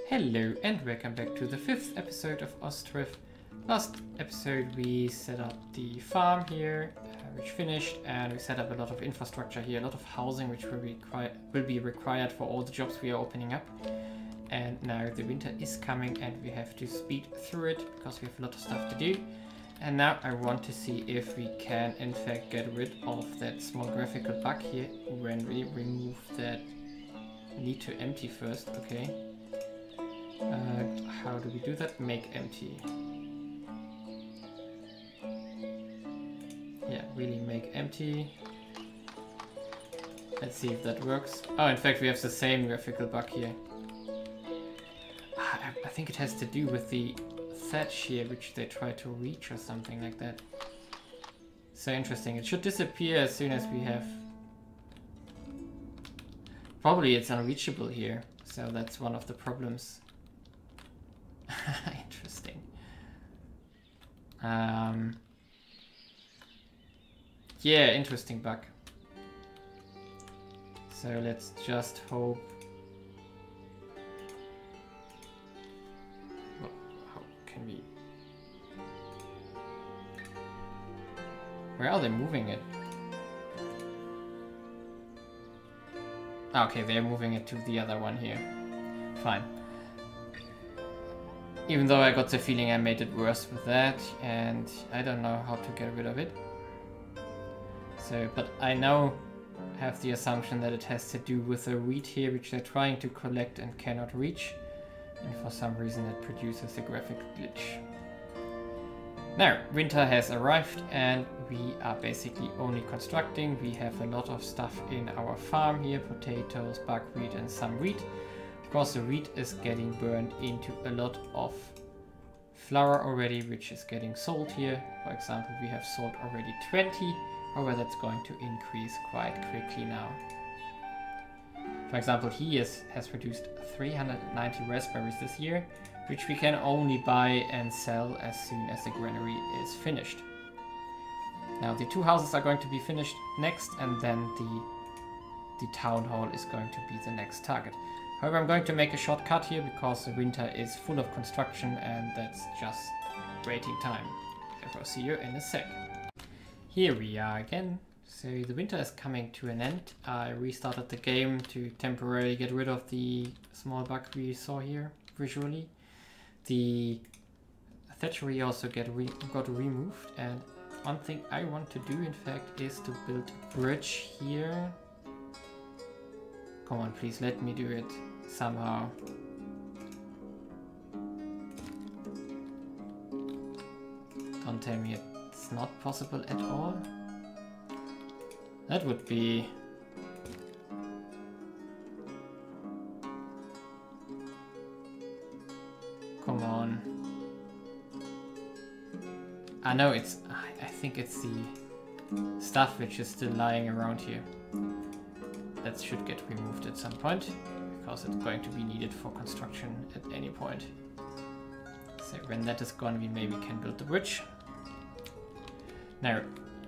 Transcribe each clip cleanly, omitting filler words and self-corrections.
Hello and welcome back to the 5th episode of Ostriv. Last episode we set up the farm here, which finished, and we set up a lot of infrastructure here, a lot of housing which will be required for all the jobs we are opening up. And now the winter is coming and we have to speed through it because we have a lot of stuff to do. And now I want to see if we can in fact get rid of that small graphical bug here when we remove that need to empty first. Okay. How do we do that? Make empty. Yeah, really make empty. Let's see if that works. Oh, in fact we have the same graphical bug here. I think it has to do with the thatch here, which they try to reach or something like that. So interesting. It should disappear as soon as we have... Probably it's unreachable here, so that's one of the problems. Interesting. Yeah, interesting bug. So let's just hope... Well, how can we... Where are they moving it? Okay, they're moving it to the other one here. Fine. Even though I got the feeling I made it worse with that, and I don't know how to get rid of it. So, but I now have the assumption that it has to do with the wheat here, which they're trying to collect and cannot reach. And for some reason it produces a graphic glitch. Now, winter has arrived and we are basically only constructing. We have a lot of stuff in our farm here, potatoes, buckwheat and some wheat. Of course, the wheat is getting burned into a lot of flour already, which is getting sold here. For example, we have sold already 20. However, that's going to increase quite quickly now. For example, he has produced 390 raspberries this year, which we can only buy and sell as soon as the granary is finished. Now, the two houses are going to be finished next, and then the town hall is going to be the next target. However, I'm going to make a shortcut here because the winter is full of construction and that's just waiting time. Therefore, see you in a sec. Here we are again. So the winter is coming to an end. I restarted the game to temporarily get rid of the small bug we saw here visually. The thatchery also got removed, and one thing I want to do in fact is to build a bridge here. Come on, please let me do it somehow. Don't tell me it's not possible at all. That would be... Come on. I know it's... I think it's the stuff which is still lying around here. That should get removed at some point, because it's going to be needed for construction at any point. So when that is gone, we maybe can build the bridge. Now,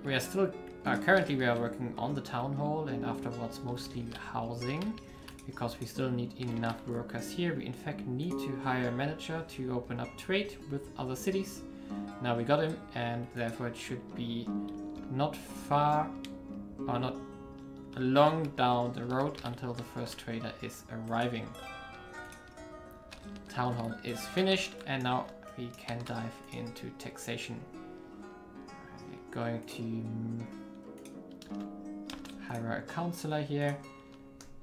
we are still... currently we are working on the town hall and afterwards mostly housing, because we still need enough workers here. We in fact need to hire a manager to open up trade with other cities. Now we got him, and therefore it should be not far, or not long down the road until the first trader is arriving. Town hall is finished and now we can dive into taxation. We're going to hire a councillor here.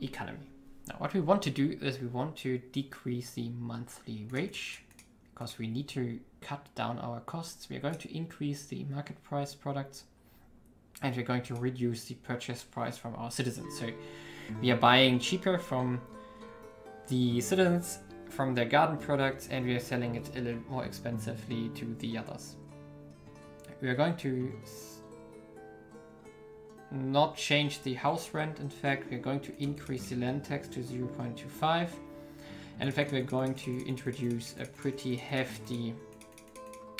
Economy. Now what we want to do is we want to decrease the monthly wage because we need to cut down our costs. We are going to increase the market price products, and we're going to reduce the purchase price from our citizens. So we are buying cheaper from the citizens, from their garden products, and we are selling it a little more expensively to the others. We are going to not change the house rent. In fact, we're going to increase the land tax to 0.25. And in fact, we're going to introduce a pretty hefty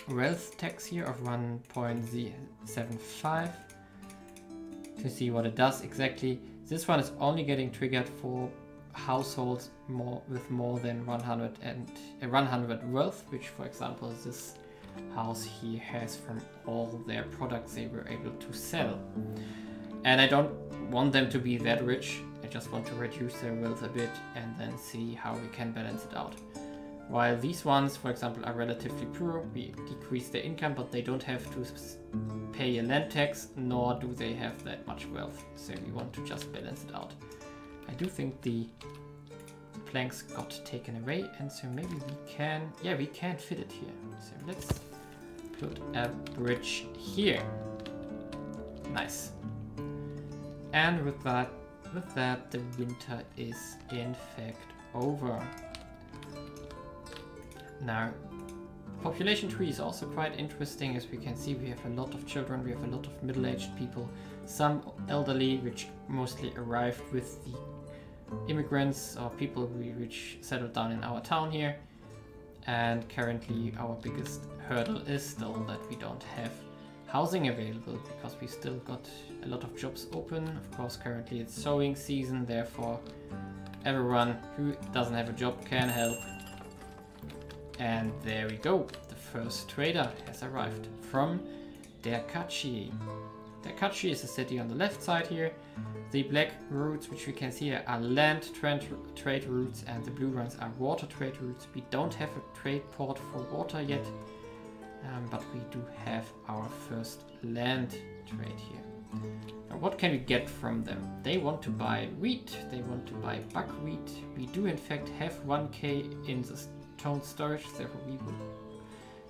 wealth tax here of 1.75. To see what it does exactly. This one is only getting triggered for households with more than 100 wealth, which for example this house here has from all their products they were able to sell. And I don't want them to be that rich, I just want to reduce their wealth a bit and then see how we can balance it out. While these ones, for example, are relatively poor, we decrease their income, but they don't have to pay a land tax, nor do they have that much wealth. So we want to just balance it out. I do think the planks got taken away, and so maybe we can, yeah, we can fit it here. So let's put a bridge here. Nice. And with that, the winter is in fact over. Now, population tree is also quite interesting. As we can see, we have a lot of children, we have a lot of middle-aged people, some elderly, which mostly arrived with the immigrants or people which settled down in our town here. And currently our biggest hurdle is still that we don't have housing available, because we still got a lot of jobs open. Of course, currently it's sowing season, therefore everyone who doesn't have a job can help. And there we go, the first trader has arrived from Derkachi. Derkachi is a city on the left side here. The black routes, which we can see here, are land trade routes, and the blue ones are water trade routes. We don't have a trade port for water yet, but we do have our first land trade here. Now, what can we get from them? They want to buy wheat, they want to buy buckwheat. We do in fact have 1k in the stone storage, therefore we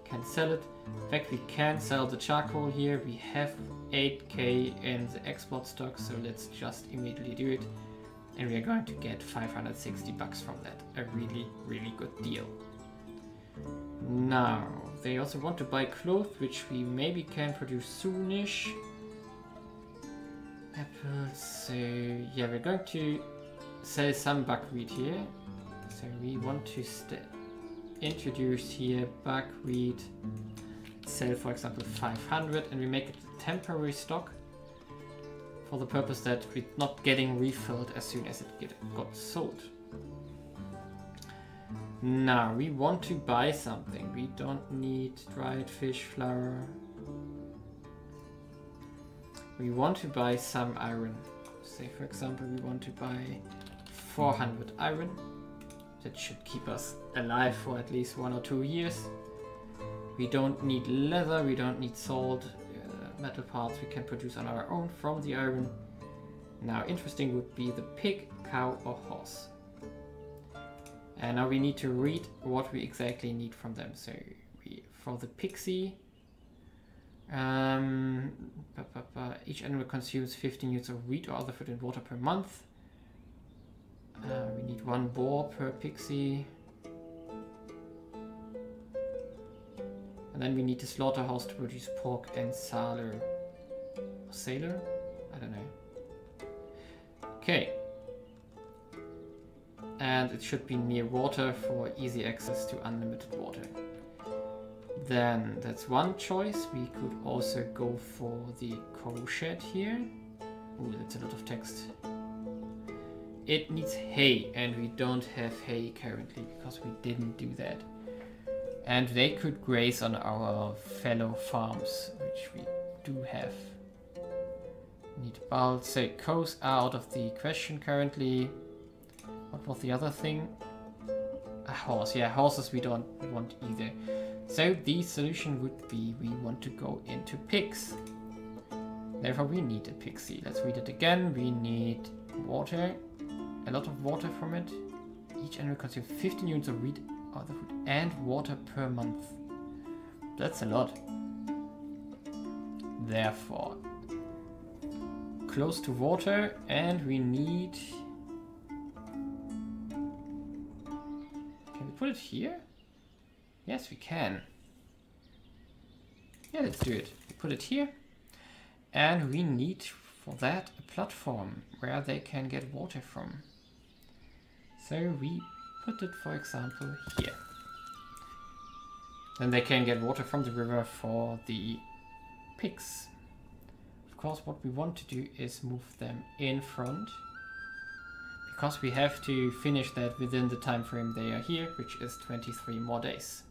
can sell it. In fact, we can sell the charcoal here. We have 8k in the export stock, so let's just immediately do it. And we are going to get 560 bucks from that. A really, really good deal. Now, they also want to buy clothes, which we maybe can produce soonish. Apples, so yeah, we're going to sell some buckwheat here. So we want to introduce here buckwheat, sell for example 500, and we make it a temporary stock for the purpose that we're not getting refilled as soon as it got sold. Now we want to buy something. We don't need dried fish flour. We want to buy some iron. Say for example we want to buy 400 iron. That should keep us alive for at least 1 or 2 years. We don't need leather, we don't need salt, metal parts we can produce on our own from the iron. Now interesting would be the pig, cow or horse. And now we need to read what we exactly need from them. So for the pixie, each animal consumes 15 units of wheat or other food and water per month. We need 1 boar per pixie. And then we need a slaughterhouse to produce pork and salar. Or sailor? I don't know. Okay. And it should be near water for easy access to unlimited water. Then that's one choice. We could also go for the cow shed here. Ooh, that's a lot of text. It needs hay, and we don't have hay currently because we didn't do that. And they could graze on our fellow farms, which we do have. Need bulk. So cows are out of the question currently. What was the other thing? A horse. Yeah, horses we don't want either. So the solution would be we want to go into pigs. Therefore we need a pixie. Let's read it again. We need water. A lot of water from it. Each animal consumes 15 units of wheat, other food, and water per month. That's a lot. Therefore, close to water, and we need... Can we put it here? Yes, we can. Yeah, let's do it. We put it here, and we need for that a platform where they can get water from. So we put it, for example, here. Then they can get water from the river for the pigs. Of course, what we want to do is move them in front, because we have to finish that within the time frame they are here, which is 23 more days.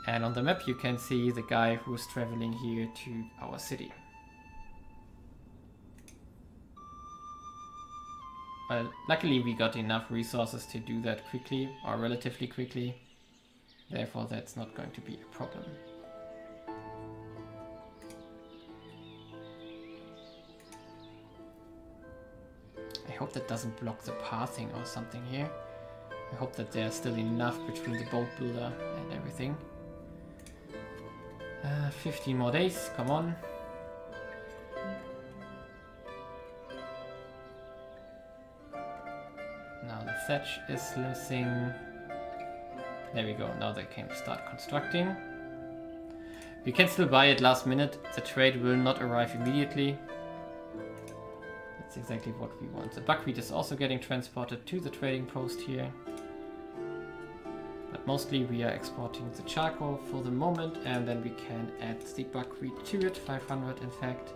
And on the map you can see the guy who's traveling here to our city. Well, luckily we got enough resources to do that quickly, or relatively quickly. Therefore that's not going to be a problem. I hope that doesn't block the pathing or something here. I hope that there's still enough between the boat builder and everything. 15 more days, come on. Now the thatch is missing. There we go, now they can start constructing. We can still buy it last minute. The trade will not arrive immediately. That's exactly what we want. The buckwheat is also getting transported to the trading post here. But mostly we are exporting the charcoal for the moment, and then we can add the buckwheat to it, 500 in fact.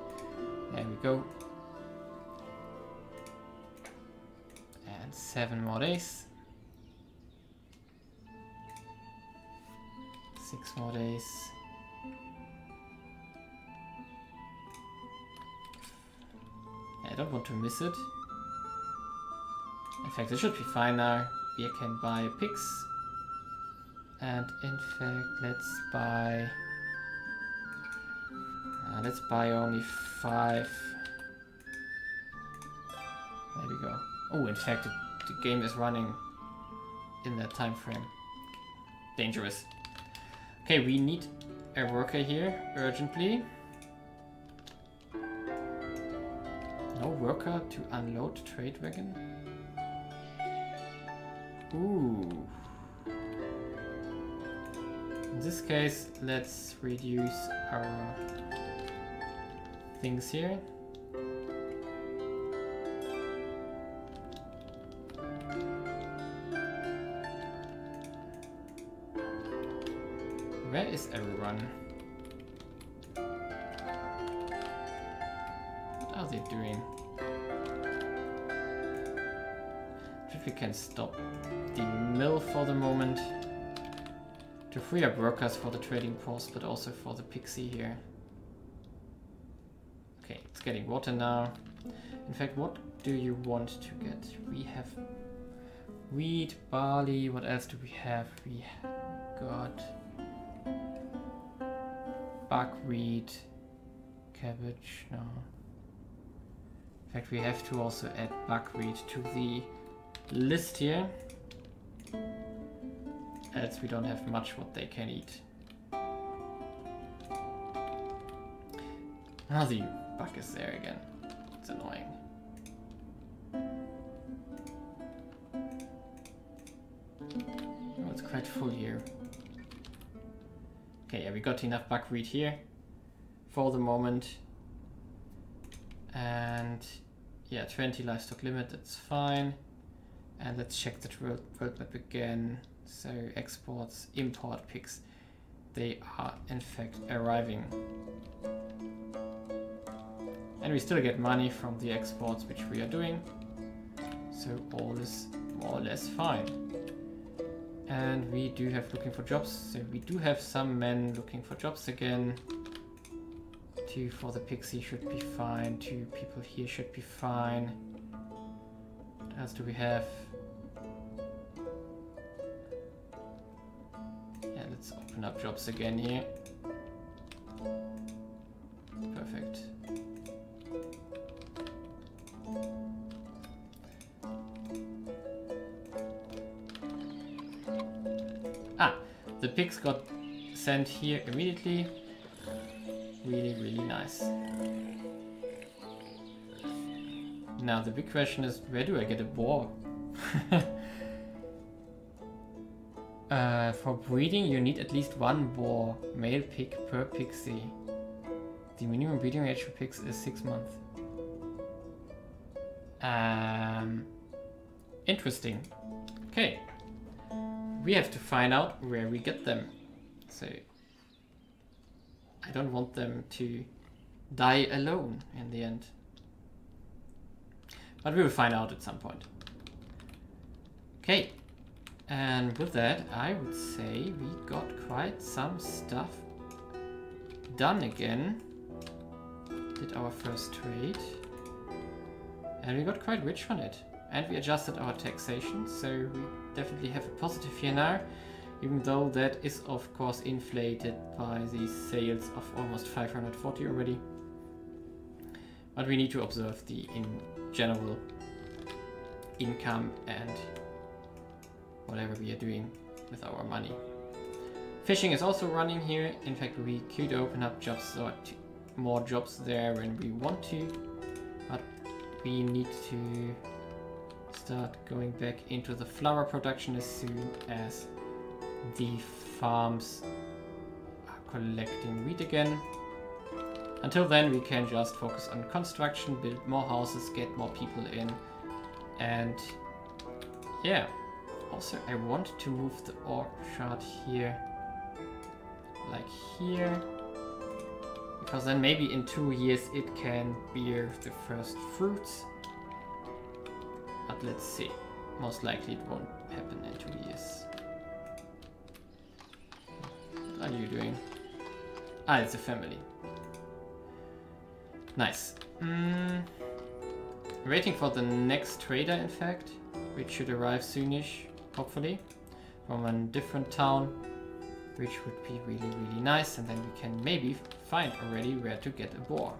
There we go. And 7 more days. 6 more days. I don't want to miss it. In fact, it should be fine now. We can buy pigs. And in fact, let's buy only 5. There we go. Oh, in fact, the game is running in that time frame. Dangerous. Okay, we need a worker here urgently. No worker to unload trade wagon. Ooh. In this case, let's reduce our things here. Where is everyone? What are they doing? If we can stop the mill for the moment to free up workers for the trading post, but also for the pixie here. Okay, it's getting water now. In fact, what do you want to get? We have wheat, barley, what else do we have? We got buckwheat, cabbage, no. In fact, we have to also add buckwheat to the list here. Else we don't have much what they can eat. Ah, the bug is there again. It's annoying. Oh, it's quite full here. Okay, yeah, we got enough buckwheat here for the moment. And yeah, 20 livestock limit, that's fine. And let's check that world map again. So exports, import pigs. They are in fact arriving. And we still get money from the exports which we are doing. So all is more or less fine. And we do have looking for jobs. So we do have some men looking for jobs again. 2 for the pixie should be fine. 2 people here should be fine. What else do we have? Yeah, let's open up jobs again here. Perfect. Ah, the pigs got sent here immediately. Really, really nice. Now the big question is, where do I get a boar? For breeding you need at least 1 boar, male pig per pixie. The minimum breeding age for pigs is 6 months. Interesting. Okay. We have to find out where we get them. So I don't want them to die alone in the end. But we will find out at some point. Okay, and with that, I would say we got quite some stuff done again. Did our first trade. And we got quite rich on it. And we adjusted our taxation, so we definitely have a positive here now. Even though that is of course inflated by the sales of almost 540 already. But we need to observe the in general income and whatever we are doing with our money. Fishing is also running here. In fact, we could open up jobs or more jobs there when we want to, but we need to start going back into the flour production as soon as the farms are collecting wheat again. Until then, we can just focus on construction, build more houses, get more people in, and yeah. Also, I want to move the orchard here, like here, because then maybe in 2 years it can bear the first fruits. But let's see. Most likely it won't happen in 2 years. What are you doing? Ah, it's a family. Nice. Waiting for the next trader, in fact, which should arrive soonish, hopefully, from a different town, which would be really, really nice, and then we can maybe find already where to get a boar.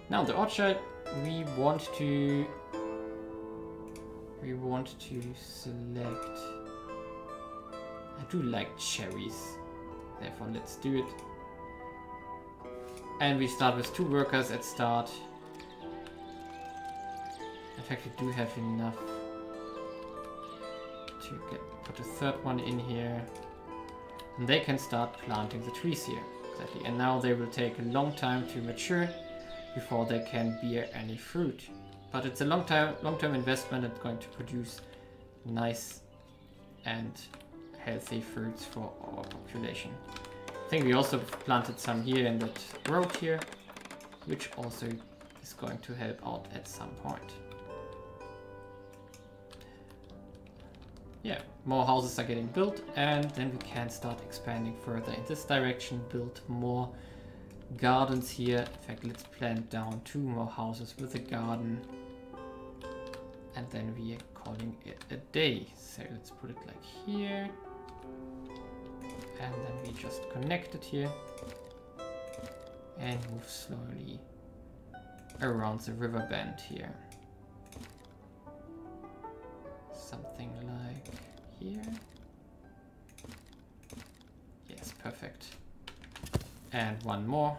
Now the orchard, we want to select. I do like cherries, therefore let's do it. And we start with 2 workers at start. In fact, we do have enough to put a 3rd one in here. And they can start planting the trees here. Exactly. And now they will take a long time to mature before they can bear any fruit. But it's a long-term investment that's going to produce nice and healthy fruits for our population. I think we also planted some here in that road here, which also is going to help out at some point. Yeah, more houses are getting built, and then we can start expanding further in this direction, build more gardens here. In fact, let's plant down 2 more houses with a garden, and then we are calling it a day. So let's put it like here, and then we just connect it here and move slowly around the river bend here. Something like here. Yes, perfect. And one more.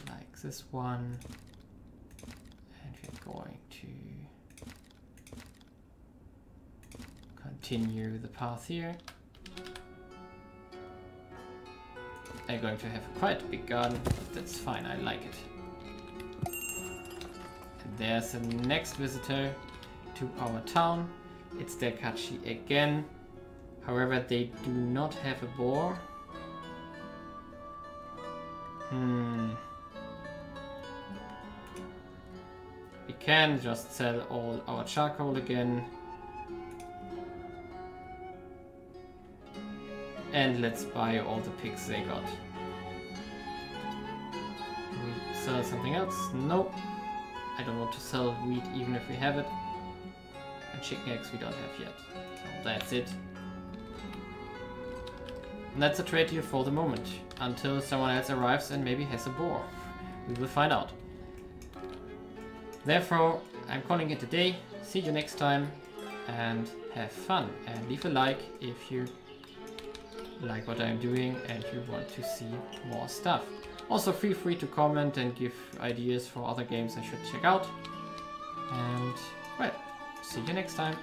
Like this one. And we're going to continue the path here. I'm going to have quite a big garden, but that's fine, I like it. And there's the next visitor to our town. It's Derkachi again. However, they do not have a boar. We can just sell all our charcoal again. And let's buy all the pigs they got. Can we sell something else? Nope. I don't want to sell wheat even if we have it. And chicken eggs we don't have yet. So that's it. And that's a trade deal for the moment. Until someone else arrives and maybe has a boar. We will find out. Therefore, I'm calling it a day. See you next time. And have fun. And leave a like if you like what I'm doing and you want to see more stuff. Also feel free to comment and give ideas for other games I should check out. And well, see you next time.